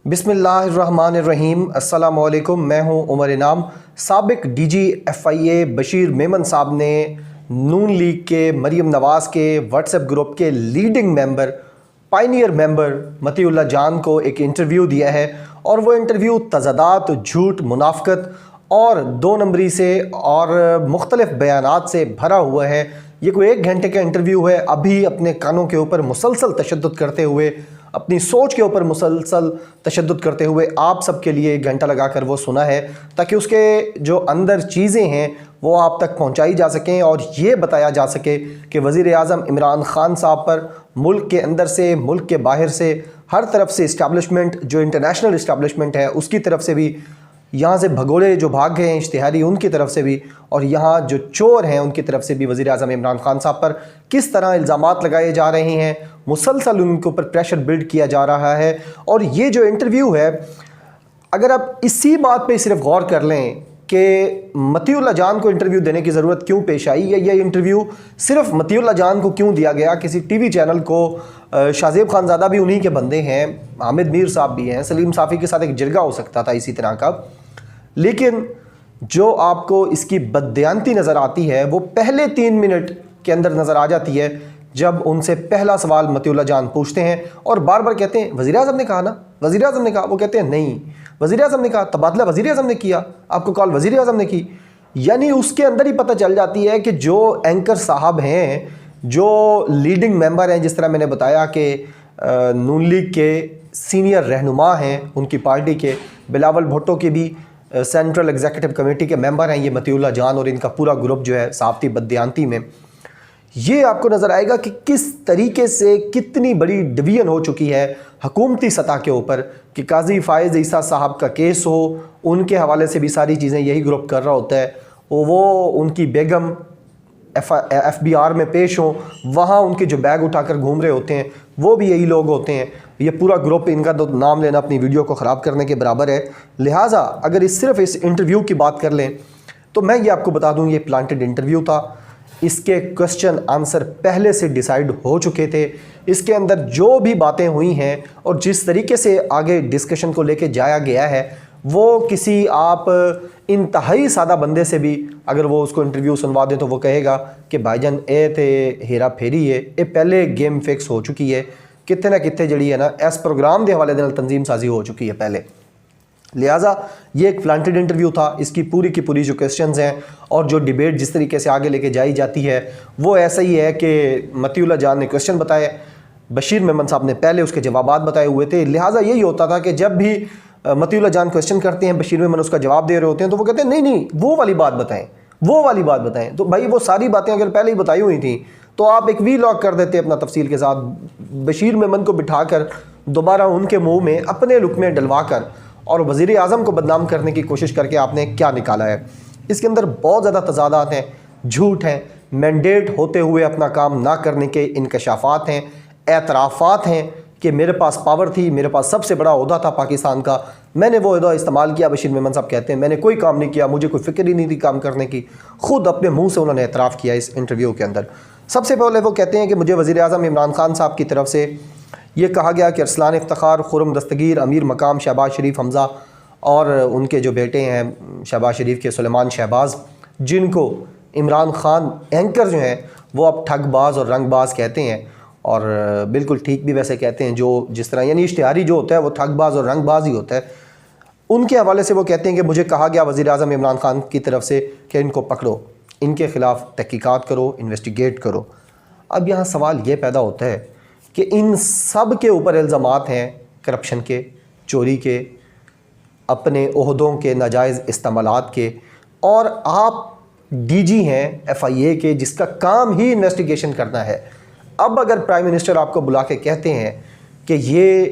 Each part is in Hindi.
बिस्मिल्लाहिर्रहमानिर्रहीम। अस्सलामुअलैकुम। मैं हूं उमर इनाम। साबिक डीजी FIA बशीर मेमन साहब ने नून लीग के मरीम नवाज़ के व्हाट्सएप ग्रुप के leading member, Pioneer member Matiullah जान को एक इंटरव्यू दिया है और वो इंटरव्यू तज़ादात, झूठ, मुनाफ़कत और दो नंबरी से और मुख्तलिफ बयानात से भरा हुआ है। ये कोई 1 घंटे का इंटरव्यू है। अभी अपने कानों के ऊपर मुसलसल तशद्दुद करते हुए, अपनी सोच के ऊपर मुसलसल तशद्दुद करते हुए आप सबके लिए 1 घंटा लगाकर वो सुना है, ताकि उसके जो अंदर चीज़ें हैं वो आप तक पहुंचाई जा सकें और ये बताया जा सके कि वज़ीर आज़म इमरान ख़ान साहब पर मुल्क के अंदर से, मुल्क के बाहर से, हर तरफ से इस्टेब्लिशमेंट, जो इंटरनेशनल इस्टेब्लिशमेंट है उसकी तरफ से भी, यहाँ से भगोड़े जो भाग गए हैं इश्तिहारी उनकी तरफ से भी, और यहाँ जो चोर हैं उनकी तरफ से भी वज़ीर आज़म इमरान ख़ान साहब पर किस तरह इल्ज़ामात लगाए जा रहे हैं, मुसलसल उनके ऊपर प्रेशर बिल्ड किया जा रहा है। और ये जो इंटरव्यू है, अगर आप इसी बात पे सिर्फ गौर कर लें कि मतीउल्लाह जान को इंटरव्यू देने की ज़रूरत क्यों पेश आई, या ये इंटरव्यू सिर्फ मतीउल्लाह जान को क्यों दिया गया, किसी TV चैनल को, शाहज़ेब खानज़ादा भी उन्हीं के बंदे हैं, हामिद मीर साहब भी हैं, सलीम साफ़ी के साथ एक जिरगा हो सकता था इसी तरह का। लेकिन जो आपको इसकी बददियानती नज़र आती है वो पहले 3 मिनट के अंदर नज़र आ जाती है, जब उनसे पहला सवाल मतीउल्लाह जान पूछते हैं और बार बार कहते हैं वज़ीर आज़म ने कहा ना, वज़ीर आज़म ने कहा। वो कहते हैं नहीं, वज़ीर आज़म ने कहा, तबादला वज़ीर आज़म ने किया, आपको कॉल वज़ीर आज़म ने की। यानी उसके अंदर ही पता चल जाती है कि जो एंकर साहब हैं, जो लीडिंग मेंबर हैं, जिस तरह मैंने बताया कि नून लीग के सीनियर रहनुमा हैं उनकी पार्टी के, बिलावल भुट्टो के भी सेंट्रल एग्जीक्यूटिव कमेटी के मेंबर हैं ये मतीउल्लाह जान, और इनका पूरा ग्रुप जो है साफ़ती बददियानती में। ये आपको नज़र आएगा कि किस तरीके से कितनी बड़ी डिवीजन हो चुकी है हुकूमती सतह के ऊपर, कि काजी फ़ाइज़ ईसा साहब का केस हो, उनके हवाले से भी सारी चीज़ें यही ग्रुप कर रहा होता है। वो उनकी बेगम FBR में पेश हों, वहाँ उनके जो बैग उठाकर घूम रहे होते हैं वो भी यही लोग होते हैं। ये पूरा ग्रुप, इनका तो नाम लेना अपनी वीडियो को ख़राब करने के बराबर है। लिहाजा अगर सिर्फ इस इंटरव्यू की बात कर लें तो मैं ये आपको बता दूँ, ये प्लांटेड इंटरव्यू था। इसके क्वेश्चन आंसर पहले से डिसाइड हो चुके थे। इसके अंदर जो भी बातें हुई हैं और जिस तरीके से आगे डिस्कशन को लेके जाया गया है, वो किसी आप इंतहाई सादा बंदे से भी अगर वो उसको इंटरव्यू सुनवा दें तो वो कहेगा कि भाईजान ए थे हेरा फेरी है, ये पहले गेम फिक्स हो चुकी है, कितने ना कितने जड़ी है ना इस प्रोग्राम के हवाले नाल तंजीम साजी हो चुकी है पहले। लिहाजा ये एक प्लांटेड इंटरव्यू था। इसकी पूरी की पूरी जो क्वेश्चंस हैं और जो डिबेट जिस तरीके से आगे लेके जाई जाती है वो ऐसा ही है कि मतीउल्लाह जान ने क्वेश्चन बताए, बशीर मेमन साहब ने पहले उसके जवाबात बताए हुए थे। लिहाजा यही होता था कि जब भी मतीउल्लाह जान क्वेश्चन करते हैं, बशीर मेमन उसका जवाब दे रहे होते हैं, तो वो कहते हैं नहीं नहीं वो वाली बात बताएं, वो वाली बात बताएं। तो भाई वो सारी बातें अगर पहले ही बताई हुई थी तो आप एक वीलॉग कर देते अपना तफसील के साथ, बशीर मेमन को बिठाकर दोबारा उनके मुँह में अपने लुकमे डलवा कर और वज़ीर आज़म को बदनाम करने की कोशिश करके आपने क्या निकाला है। इसके अंदर बहुत ज़्यादा तज़ादात हैं, झूठ हैं, मैंडेट होते हुए अपना काम ना करने के इंकशाफात हैं, एतराफ़ात हैं कि मेरे पास पावर थी, मेरे पास सबसे बड़ा ओहदा था पाकिस्तान का, मैंने वो ओहदा इस्तेमाल किया। बशीर मेमन साहब कहते हैं मैंने कोई काम नहीं किया, मुझे कोई फ़िक्र ही नहीं थी काम करने की। ख़ुद अपने मुँह से उन्होंने एतराफ़ किया इस इंटरव्यू के अंदर। सबसे पहले वो कहते हैं कि मुझे वज़ीर आज़म इमरान ख़ान साहब की तरफ से ये कहा गया कि अरसलान इफ्तिखार, खुर्रम दस्तगीर, अमीर मकाम शहबाज शरीफ हमज़ा और उनके जो बेटे हैं शहबाज शरीफ के सुलेमान शहबाज, जिनको इमरान ख़ान एंकर जो हैं वो अब ठगबाज और रंगबाज कहते हैं, और बिल्कुल ठीक भी वैसे कहते हैं, जो जिस तरह यानी इश्तिहारी जो होता है वो ठगबाज और रंगबाज ही होता है। उनके हवाले से वो कहते हैं कि मुझे कहा गया वज़ीर आज़म इमरान ख़ान की तरफ से कि इनको पकड़ो, इनके ख़िलाफ़ तहकीकात करो, इन्वेस्टिगेट करो। अब यहाँ सवाल ये पैदा होता है कि इन सब के ऊपर इल्ज़ामात हैं करप्शन के, चोरी के, अपने ओहदों के नाजायज़ इस्तेमालात के, और आप DG हैं FIA के जिसका काम ही इन्वेस्टिगेशन करना है। अब अगर प्राइम मिनिस्टर आपको बुला के कहते हैं कि ये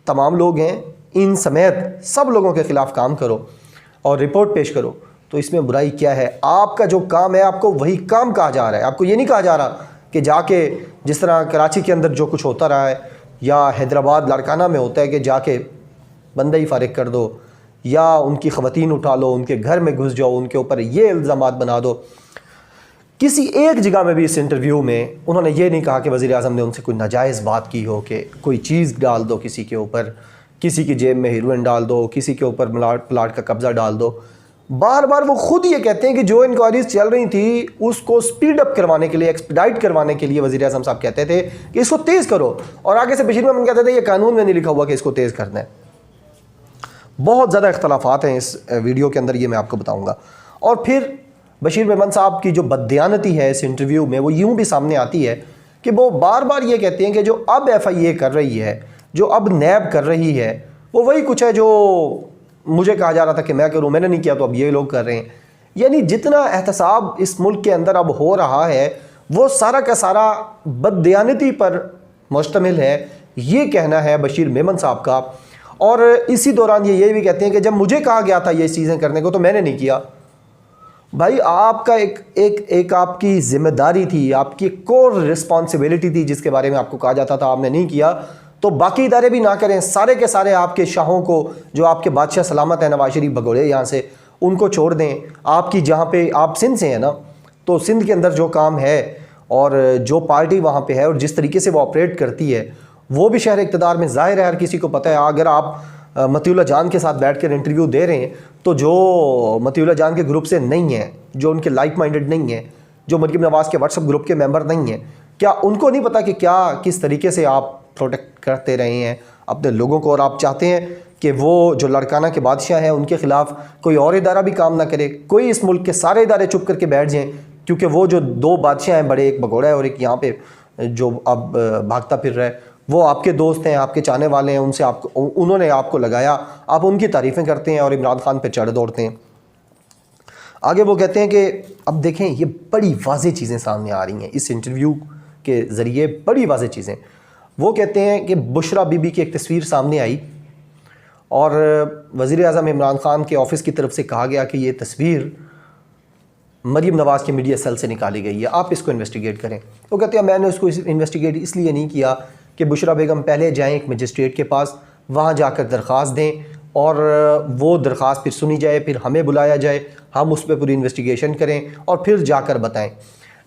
तमाम लोग हैं, इन समेत सब लोगों के ख़िलाफ़ काम करो और रिपोर्ट पेश करो, तो इसमें बुराई क्या है? आपका जो काम है आपको वही काम कहा जा रहा है। आपको ये नहीं कहा जा रहा कि जाके जिस तरह कराची के अंदर जो कुछ होता रहा है या हैदराबाद लाड़काना में होता है कि जाके बंदा ही फारिग कर दो, या उनकी ख़वातीन उठा लो, उनके घर में घुस जाओ, उनके ऊपर ये इल्ज़ामात बना दो। किसी एक जगह में भी इस इंटरव्यू में उन्होंने ये नहीं कहा कि वज़ीर आज़म ने उनसे कोई नाजायज़ बात की हो, कि कोई चीज़ डाल दो किसी के ऊपर, किसी की जेब में हीरोइन डाल दो, किसी के ऊपर प्लाट का कब्जा डाल दो। बार बार वो खुद ये कहते हैं कि जो इंक्वायरीज चल रही थी उसको स्पीड अप करवाने के लिए, एक्सपीडाइट करवाने के लिए वज़ीर आज़म साहब कहते थे कि इसको तेज़ करो, और आगे से बशीर मेमन कहते थे ये कानून में नहीं लिखा हुआ कि इसको तेज़ करना है। बहुत ज़्यादा इख्तलाफात हैं इस वीडियो के अंदर, ये मैं आपको बताऊँगा। और फिर बशीर मेमन साहब की जो बददियानती है इस इंटरव्यू में वो यूँ भी सामने आती है कि वो बार बार ये कहते हैं कि जो अब FIA कर रही है, जो अब नैब कर रही है, वो वही कुछ है जो मुझे कहा जा रहा था कि मैं करूं, मैंने नहीं किया तो अब ये लोग कर रहे हैं। यानी जितना एहतसाब इस मुल्क के अंदर अब हो रहा है वो सारा का सारा बददियानती पर मुश्तमिल है, ये कहना है बशीर मेमन साहब का। और इसी दौरान ये भी कहते हैं कि जब मुझे कहा गया था ये चीज़ें करने को तो मैंने नहीं किया। भाई आपका एक आपकी जिम्मेदारी थी, आपकी कोर रिस्पॉन्सिबिलिटी थी जिसके बारे में आपको कहा जाता था, आपने नहीं किया तो बाकी इदारे भी ना करें। सारे के सारे आपके शाहों को, जो आपके बादशाह सलामत है नवाज शरीफ भगोड़े यहाँ से, उनको छोड़ दें। आपकी जहाँ पे आप सिंध से हैं ना, तो सिंध के अंदर जो काम है और जो पार्टी वहाँ पे है और जिस तरीके से वो ऑपरेट करती है वो भी शहर इक़्तिदार में ज़ाहिर है, हर किसी को पता है। अगर आप मतीउल्लाह जान के साथ बैठ कर इंटरव्यू दे रहे हैं तो जो मतीउल्लाह जान के ग्रुप से नहीं है, जो उनके लाइक माइंडेड नहीं है, जो मरीम नवाज़ के व्हाट्सएप ग्रुप के मेंबर नहीं हैं, क्या उनको नहीं पता कि क्या किस तरीके से आप प्रोटेक्ट करते रहे हैं अपने लोगों को? और आप चाहते हैं कि वो जो लड़काना के बादशाह हैं उनके ख़िलाफ़ कोई और इदारा भी काम ना करे, कोई इस मुल्क के सारे इदारे चुप करके बैठ जाएं, क्योंकि वो जो दो बादशाह हैं बड़े, एक भगोड़ा है और एक यहाँ पे जो अब भागता फिर रहा है, वो आपके दोस्त हैं, आपके चाहने वाले हैं, उनसे आपको, उन्होंने आपको लगाया, आप उनकी तारीफ़ें करते हैं और इमरान खान पर चढ़ दौड़ते हैं। आगे वो कहते हैं कि अब देखें ये बड़ी वाज़ेह चीज़ें सामने आ रही हैं इस इंटरव्यू के ज़रिए, बड़ी वाज़ेह चीज़ें। वो कहते हैं कि बुशरा बीबी की एक तस्वीर सामने आई और वज़ीर आज़म इमरान खान के ऑफ़िस की तरफ से कहा गया कि ये तस्वीर मरीम नवाज़ के मीडिया सेल से निकाली गई है, आप इसको इन्वेस्टिगेट करें। वो कहते हैं मैंने उसको इन्वेस्टिगेट इसलिए नहीं किया कि बुशरा बेगम पहले जाएं एक मजिस्ट्रेट के पास, वहाँ जाकर दरख्वास्त दें और वो दरख्वास्त फिर सुनी जाए, फिर हमें बुलाया जाए, हम उस पर पूरी इन्वेस्टिगेशन करें और फिर जाकर बताएं।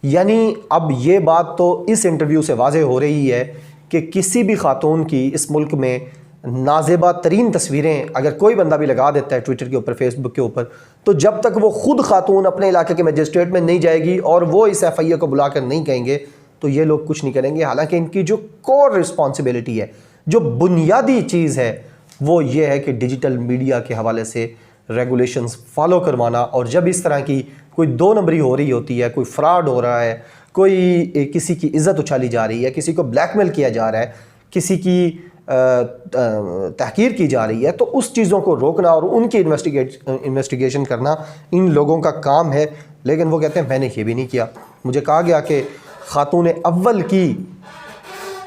यानी अब ये बात तो इस इंटरव्यू से वाज़ेह हो रही है कि किसी भी खातून की इस मुल्क में नाज़ेबा तरीन तस्वीरें अगर कोई बंदा भी लगा देता है ट्विटर के ऊपर, फेसबुक के ऊपर, तो जब तक वो खुद खातून अपने इलाके के मजिस्ट्रेट में नहीं जाएगी और वो इस FIA को बुलाकर नहीं कहेंगे तो ये लोग कुछ नहीं करेंगे। हालांकि इनकी जो कोर रिस्पॉन्सिबिलिटी है, जो बुनियादी चीज़ है, वो ये है कि डिजिटल मीडिया के हवाले से रेगुलेशंस फॉलो करवाना। और जब इस तरह की कोई दो नंबरी हो रही होती है, कोई फ्रॉड हो रहा है, कोई किसी की इज़्ज़त उछाली जा रही है, किसी को ब्लैकमेल किया जा रहा है, किसी की तहकीर की जा रही है, तो उस चीज़ों को रोकना और उनकी इन्वेस्टिगेशन करना इन लोगों का काम है। लेकिन वो कहते हैं मैंने ये भी नहीं किया। मुझे कहा गया कि खातून अव्वल की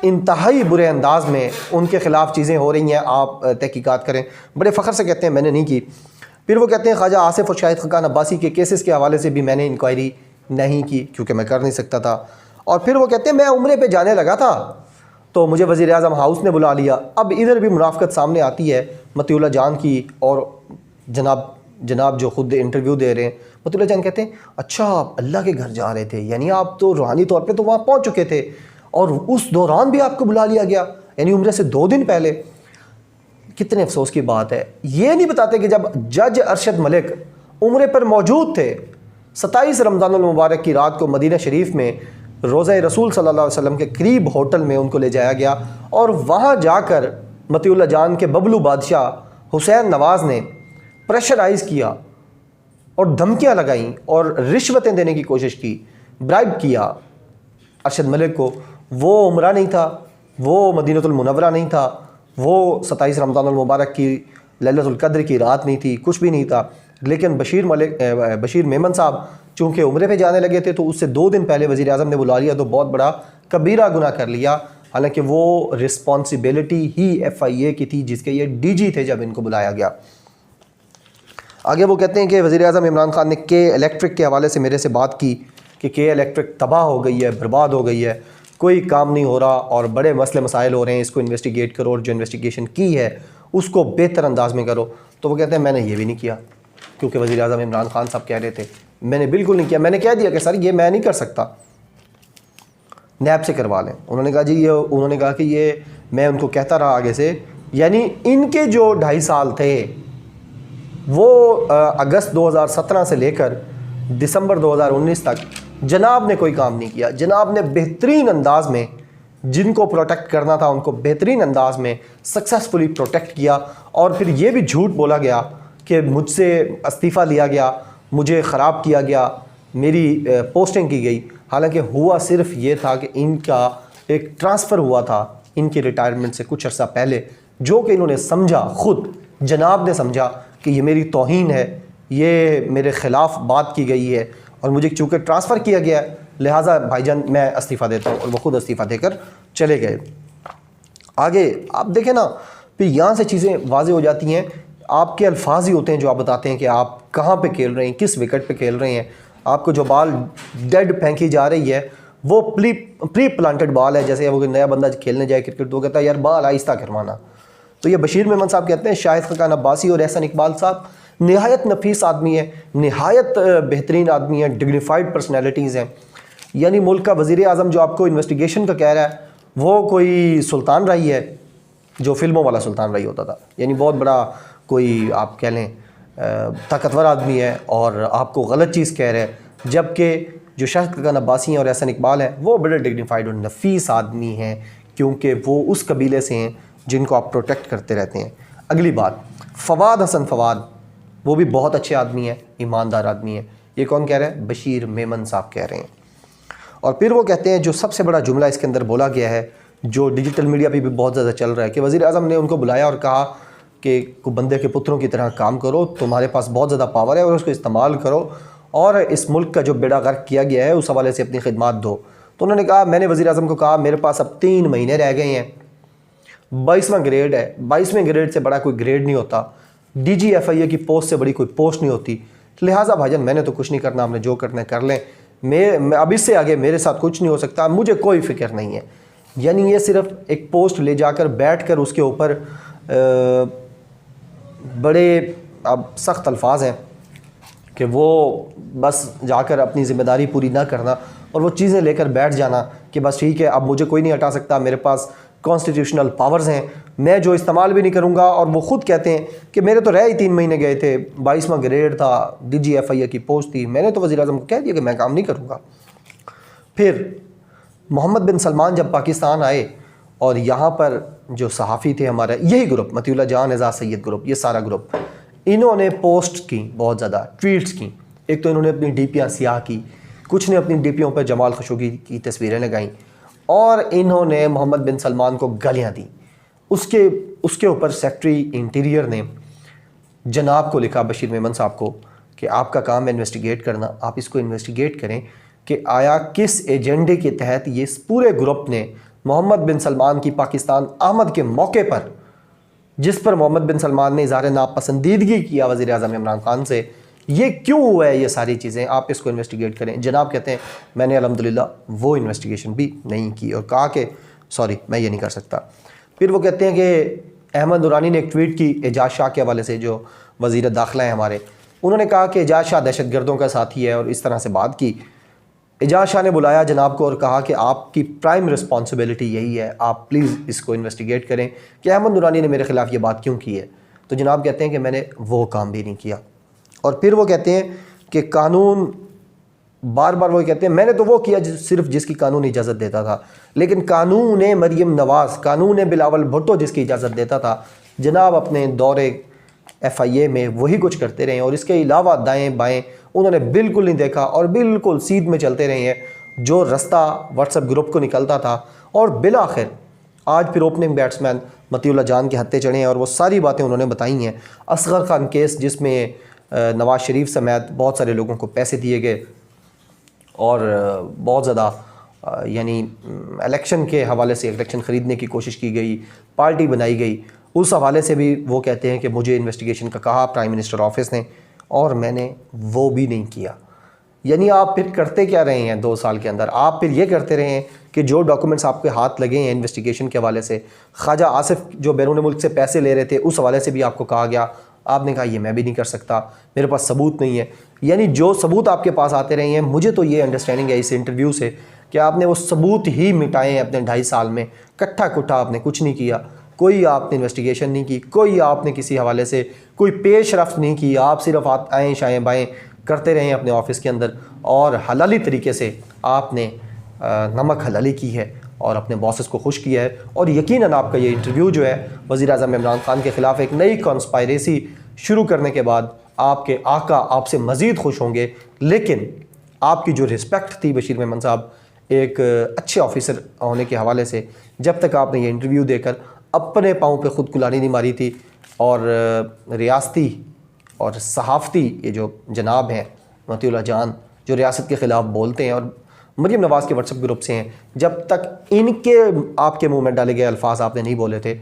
इंतहाई बुरे अंदाज में उनके ख़िलाफ़ चीज़ें हो रही हैं, आप तहकीकात करें। बड़े फ़ख्र से कहते हैं मैंने नहीं की। फिर वो कहते हैं ख्वाजा आसिफ और शाहिद खान अब्बासी के केसेस के हवाले से भी मैंने इंक्वायरी नहीं की क्योंकि मैं कर नहीं सकता था। और फिर वो कहते हैं मैं उम्रे पे जाने लगा था तो मुझे वज़ीर आज़म हाउस ने बुला लिया। अब इधर भी मुनाफ़क़त सामने आती है मतीउल्लाह जान की, और जनाब जो ख़ुद इंटरव्यू दे रहे हैं, मतीउल्लाह जान कहते हैं अच्छा आप अल्लाह के घर जा रहे थे, यानी आप तो रूहानी तौर पे तो वहाँ पहुँच चुके थे और उस दौरान भी आपको बुला लिया गया, यानी उम्र से 2 दिन पहले। कितने अफसोस की बात है। ये नहीं बताते कि जब जज अरशद मलिक उम्रे पर मौजूद थे, 27 रमज़ानुल मुबारक की रात को मदीना शरीफ में रोज़ा रसूल सल्लल्लाहु अलैहि वसल्लम के करीब होटल में उनको ले जाया गया और वहाँ जाकर मतीउल्लाह जान के बबलू बादशाह हुसैन नवाज़ ने प्रेशराइज़ किया और धमकियाँ लगाईं और रिश्वतें देने की कोशिश की, ब्राइब किया अरशद मलिक को। वो उम्रा नहीं था, वो मदीनतुल मुनव्वरा नहीं था, वो 27 रमज़ानुल मुबारक की लैलतुल कद्र की रात नहीं थी, कुछ भी नहीं था। लेकिन बशीर मेमन साहब चूँकि उम्रे पे जाने लगे थे तो उससे 2 दिन पहले वज़ीर आज़म ने बुला लिया, तो बहुत बड़ा कबीरा गुनाह कर लिया। हालांकि वो रिस्पॉन्सिबिलिटी ही FIA की थी जिसके ये DG थे जब इनको बुलाया गया। आगे वो कहते हैं कि वज़ीर आज़म इमरान खान ने के इलेक्ट्रिक के हवाले से मेरे से बात की कि के इलेक्ट्रिक तबाह हो गई है, बर्बाद हो गई है, कोई काम नहीं हो रहा और बड़े मसले मसाइल हो रहे हैं, इसको इन्वेस्टिगेट करो और जो इन्वेस्टिगेशन की है उसको बेहतर अंदाज में करो। तो वो कहते हैं मैंने ये भी नहीं किया क्योंकि वज़ीर आज़म इमरान खान साहब कह रहे थे। मैंने बिल्कुल नहीं किया। मैंने कह दिया कि सर ये मैं नहीं कर सकता, नैब से करवा लें। उन्होंने कहा कि ये मैं उनको कहता रहा आगे से यानी इनके जो 2.5 साल थे वो अगस्त 2017 से लेकर दिसंबर 2019 तक जनाब ने कोई काम नहीं किया। जनाब ने बेहतरीन अंदाज में जिनको प्रोटेक्ट करना था उनको बेहतरीन अंदाज में सक्सेसफुली प्रोटेक्ट किया। और फिर ये भी झूठ बोला गया कि मुझसे इस्तीफ़ा लिया गया, मुझे ख़राब किया गया, मेरी पोस्टिंग की गई। हालांकि हुआ सिर्फ ये था कि इनका एक ट्रांसफ़र हुआ था इनके रिटायरमेंट से कुछ अर्सा पहले, जो कि इन्होंने समझा, ख़ुद जनाब ने समझा कि ये मेरी तौहीन है, ये मेरे ख़िलाफ़ बात की गई है और मुझे चूँकि ट्रांसफ़र किया गया है लिहाजा भाईजान मैं इस्तीफ़ा देता हूँ। और वो खुद इस्तीफ़ा देकर चले गए। आगे आप देखें ना, फिर यहाँ से चीज़ें वाज़ेह हो जाती हैं। आपके अल्फाज ही होते हैं जो आप बताते हैं कि आप कहाँ पे खेल रहे हैं, किस विकेट पे खेल रहे हैं। आपको जो बॉल डेड फेंकी जा रही है वो प्री प्लांटेड बॉल है। जैसे वो नया बंदा खेलने जाए क्रिकेट तो कहता है यार बॉल आहिस्ता करवाना। तो ये बशीर मेमन साहब कहते हैं शाहिद खान अब्बासी और एहसन इकबाल साहब नहायत नफीस आदमी है, नहायत बेहतरीन आदमी है, डिग्निफाइड पर्सनैलिटीज़ हैं। यानी मुल्क का वज़ीर आज़म जो आपको इन्वेस्टिगेशन का कह रहा है वो कोई सुल्तान रही है जो फिल्मों वाला सुल्तान रही होता था। यानी बहुत बड़ा कोई आप कह लें ताकतवर आदमी है और आपको गलत चीज़ कह रहे हैं। जबकि जो शाहिद खान अब्बासी हैं और एहसन इकबाल हैं वो बड़े डिग्निफाइड और नफीस आदमी हैं, क्योंकि वो उस कबीले से हैं जिनको आप प्रोटेक्ट करते रहते हैं। अगली बात, फवाद हसन फवाद, वो भी बहुत अच्छे आदमी हैं, ईमानदार आदमी है। ये कौन कह रहा है? बशीर मेमन साहब कह रहे हैं। और फिर वो कहते हैं जो सबसे बड़ा जुमला इसके अंदर बोला गया है, जो डिजिटल मीडिया पे भी बहुत ज़्यादा चल रहा है, कि वज़ीर आज़म ने उनको बुलाया और कहा कि को बंदे के पुत्रों की तरह काम करो, तुम्हारे पास बहुत ज़्यादा पावर है और उसको इस्तेमाल करो और इस मुल्क का जो बेड़ा गर्क किया गया है उस हवाले से अपनी खिदमत दो। तो उन्होंने कहा, मैंने वज़ीर आज़म को कहा मेरे पास अब 3 महीने रह गए हैं, 22वां ग्रेड है, 22वें ग्रेड से बड़ा कोई ग्रेड नहीं होता, DGFIA की पोस्ट से बड़ी कोई पोस्ट नहीं होती, लिहाजा भाईजान मैंने तो कुछ नहीं करना, हमने जो करना है कर लें, मैं अब इससे आगे मेरे साथ कुछ नहीं हो सकता, मुझे कोई फ़िक्र नहीं है। यानी ये सिर्फ एक पोस्ट ले जाकर बैठ कर उसके ऊपर बड़े अब सख्त अल्फाज हैं कि वो बस जाकर अपनी ज़िम्मेदारी पूरी ना करना और वो चीज़ें लेकर बैठ जाना कि बस ठीक है अब मुझे कोई नहीं हटा सकता, मेरे पास कॉन्स्टिट्यूशनल पावर्स हैं, मैं जो इस्तेमाल भी नहीं करूँगा। और वो ख़ुद कहते हैं कि मेरे तो रह ही 3 महीने गए थे, 22वां ग्रेड था, DGFIA की पोस्ट थी, मैंने तो वज़ीर आज़म को कह दिया कि मैं काम नहीं करूँगा। फिर मोहम्मद बिन सलमान जब पाकिस्तान आए और यहाँ पर जो सहाफ़ी थे हमारा, यही ग्रुप मतीउल्लाह जान एजाज सैयद ग्रुप, ये सारा ग्रुप, इन्होंने पोस्ट की, बहुत ज़्यादा ट्वीट्स की। एक तो इन्होंने अपनी DPयाँ सियाह की, कुछ ने अपनी DPयों पर जमाल खशोगी की तस्वीरें लगाईं और इन्होंने मोहम्मद बिन सलमान को गालियाँ दी। उसके ऊपर सेक्रेटरी इंटीरियर ने जनाब को लिखा, बशीर मेमन साहब को, कि आपका काम है इन्वेस्टिगेट करना, आप इसको इन्वेस्टिगेट करें कि आया किस एजेंडे के तहत ये पूरे ग्रुप ने मोहम्मद बिन सलमान की पाकिस्तान आमद के मौके पर, जिस पर मोहम्मद बिन सलमान ने इज़हार नापसंदीदगी किया वज़ीर आज़म इमरान खान से, ये क्यों हुआ है, ये सारी चीज़ें आप इसको इन्वेस्टिगेट करें। जनाब कहते हैं मैंने अल्हम्दुलिल्लाह वो इन्वेस्टिगेशन भी नहीं की और कहा कि सॉरी मैं ये नहीं कर सकता। फिर वो कहते हैं कि अहमद दुरानी ने एक ट्वीट की एजाज शाह के हवाले से, जो वज़ीर दाखिला है हमारे, उन्होंने कहा कि एजाज शाह दहशतगर्दों का साथी है और इस तरह से बात की। एजाज शाह ने बुलाया जनाब को और कहा कि आपकी प्राइम रिस्पॉन्सिबिलिटी यही है, आप प्लीज़ इसको इन्वेस्टिगेट करें कि अहमद दुरानी ने मेरे ख़िलाफ़ ये बात क्यों की है। तो जनाब कहते हैं कि मैंने वो काम भी नहीं किया। और फिर वो कहते हैं कि कानून, बार बार वो कहते हैं मैंने तो वो किया सिर्फ जिसकी कानून इजाज़त देता था, लेकिन कानून मरियम नवाज़, कानून बिलावल भुट्टो जिसकी इजाज़त देता था, जनाब अपने दौरे FIA में वही कुछ करते रहे और इसके अलावा दाएं बाएं उन्होंने बिल्कुल नहीं देखा और बिल्कुल सीध में चलते रहे हैं जो रास्ता व्हाट्सएप ग्रुप को निकलता था। और बिलाखिर आज फिर ओपनिंग बैट्समैन मतीउल्लाह जान के हत्थे चढ़े हैं और वो सारी बातें उन्होंने बताई हैं। असगर खान केस जिसमें नवाज़ शरीफ समेत बहुत सारे लोगों को पैसे दिए गए और बहुत ज़्यादा यानी इलेक्शन के हवाले से इलेक्शन ख़रीदने की कोशिश की गई, पार्टी बनाई गई, उस हवाले से भी वो कहते हैं कि मुझे इन्वेस्टिगेशन का कहा प्राइम मिनिस्टर ऑफिस ने और मैंने वो भी नहीं किया। यानी आप फिर करते क्या रहे हैं 2 साल के अंदर? आप फिर ये करते रहे हैं कि जो डॉक्यूमेंट्स आपके हाथ लगे हैं इन्वेस्टिगेशन के हवाले से, ख्वाजा आसिफ जो बैरून मुल्क से पैसे ले रहे थे उस हवाले से भी आपको कहा गया, आपने कहा ये मैं भी नहीं कर सकता, मेरे पास सबूत नहीं है। यानी जो सबूत आपके पास आते रहे हैं, मुझे तो ये अंडरस्टैंडिंग है इस इंटरव्यू से कि आपने वो सबूत ही मिटाए हैं अपने 2.5 साल में, कट्ठा कुट्ठा आपने कुछ नहीं किया, कोई आपने इन्वेस्टिगेशन नहीं की, कोई आपने किसी हवाले से कोई पेश रफ्त नहीं की। आप सिर्फ आएँ शाएँ बाएँ करते रहें अपने ऑफिस के अंदर, और हलाली तरीके से आपने नमक हलाली की है और अपने बॉसेस को खुश किया है। और यकीनन आपका ये इंटरव्यू जो है वज़ीर-ए-आज़म इमरान खान के ख़िलाफ़ एक नई कॉन्स्पायरेसी शुरू करने के बाद आपके आका आपसे मज़ीद खुश होंगे। लेकिन आपकी जो रिस्पेक्ट थी बशीर मेमन साहब एक अच्छे ऑफिसर होने के हवाले से, जब तक आपने ये इंटरव्यू देकर अपने पाँव पे ख़ुद कुल्हाड़ी नहीं मारी थी, और रियासती और सहाफ़ती ये जो जनाब हैं मतीउल्लाह जान जो रियासत के ख़िलाफ़ बोलते हैं और मरीम नवाज़ के व्हाट्सएप ग्रुप से हैं, जब तक इनके आपके मुंह में डाले गए अल्फाज आपने नहीं बोले थे,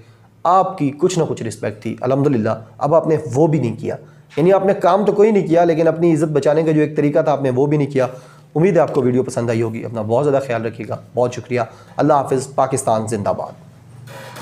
आपकी कुछ ना कुछ रिस्पेक्ट थी। अल्हम्दुलिल्लाह अब आपने वो भी नहीं किया, यानी आपने काम तो कोई नहीं किया, लेकिन अपनी इज़्ज़त बचाने का जो एक तरीका था आपने वो भी नहीं किया। उम्मीद है आपको वीडियो पसंद आई होगी। अपना बहुत ज़्यादा ख्याल रखिएगा। बहुत शुक्रिया। अल्लाह हाफ़िज़। पाकिस्तान जिंदाबाद।